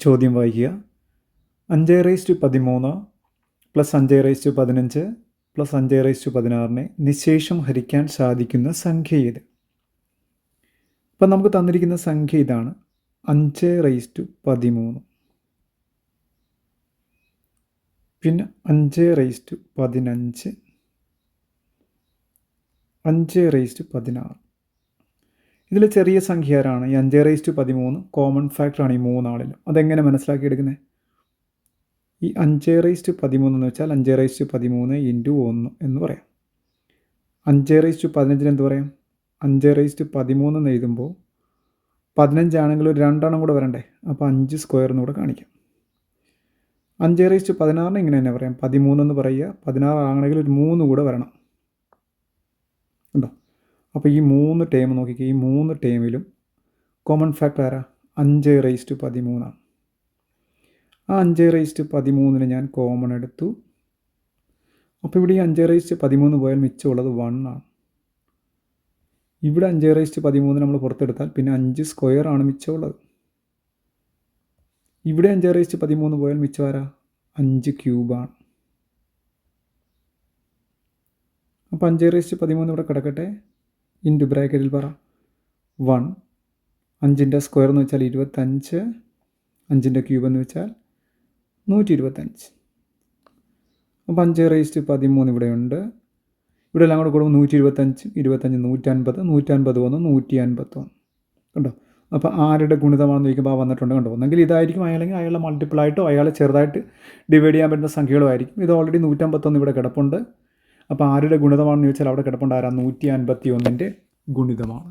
ചോദ്യം വായിക്കുക. 5^13 + 5^15 + 5^16 നിശേഷം ഹരിക്കാൻ സാധിക്കുന്ന സംഖ്യ ഏത്? അപ്പം നമുക്ക് തന്നിരിക്കുന്ന സംഖ്യ ഇതാണ്, 5^13, പിന്നെ 5^15, 5^16. ഇതിൽ ചെറിയ സംഖ്യ ആരാണ്? ഈ 5^13 കോമൺ ഫാക്ടറാണ് ഈ മൂന്നാളിലും. അതെങ്ങനെ മനസ്സിലാക്കിയെടുക്കുന്നത്? ഈ 5^13 എന്ന് വെച്ചാൽ 5^13 × 1 എന്ന് പറയാം. 5^15 എന്ത് പറയാം? 5^13 എന്ന് എഴുതുമ്പോൾ 15 ആണെങ്കിൽ ഒരു 2 കൂടെ വരണ്ടേ? അപ്പോൾ 5² എന്ന് കൂടെ കാണിക്കാം. 5^16 ഇങ്ങനെ തന്നെ പറയാം, 13 എന്ന് പറയുക. 16 ആണെങ്കിൽ ഒരു 3 കൂടെ വരണം. ഉണ്ടോ? അപ്പോൾ ഈ 3 ടേം നോക്കിക്കുക. ഈ 3 ടേമിലും കോമൺ ഫാക്ടർ ആരാ? 5^13 ആണ്. ആ 5^13 ഞാൻ കോമൺ എടുത്തു. അപ്പോൾ ഇവിടെ ഈ 5^13 പോയാൽ മിച്ചമുള്ളത് 1 ആണ്. ഇവിടെ 5^13 നമ്മൾ പുറത്തെടുത്താൽ പിന്നെ 5² ആണ് മിച്ചമുള്ളത്. ഇവിടെ 5^13 പോയാൽ മിച്ചം ആരാ? 5³ ആണ്. അപ്പോൾ 5^13 ഇവിടെ കിടക്കട്ടെ. ഇൻറ്റു ബ്രാക്കറ്റിൽ പറ 1. 5ൻ്റെ സ്ക്വയർ എന്ന് വെച്ചാൽ 25, 5ൻ്റെ ക്യൂബ് എന്ന് വെച്ചാൽ 125. അപ്പോൾ 5^13 ഇവിടെയുണ്ട്. ഇവിടെ എല്ലാം കൂടെ കൂടുമ്പോൾ 125, 25, 150, 150 വന്നു, 151. കണ്ടോ? അപ്പോൾ ആരുടെ ഗുണിതമാണെന്ന് ചോദിക്കുമ്പോൾ ആ വന്നിട്ടുണ്ട്. കണ്ടോ? ഒന്നെങ്കിൽ ഇതായിരിക്കും, അല്ലെങ്കിൽ അയാളെ മൾട്ടിപ്പിളായിട്ടോ അയാളെ ചെറുതായിട്ട് ഡിവൈഡ് ചെയ്യാൻ പറ്റുന്ന സംഖ്യകളോ ആയിരിക്കും. ഇത് ഓൾറെഡി 151 ഇവിടെ കിടപ്പുണ്ട്. അപ്പോൾ ആരുടെ ഗുണിതമാണെന്ന് ചോദിച്ചാൽ അവിടെ കിടപ്പുണ്ട് ആരാ? 151ൻ്റെ ഗുണിതമാണ്.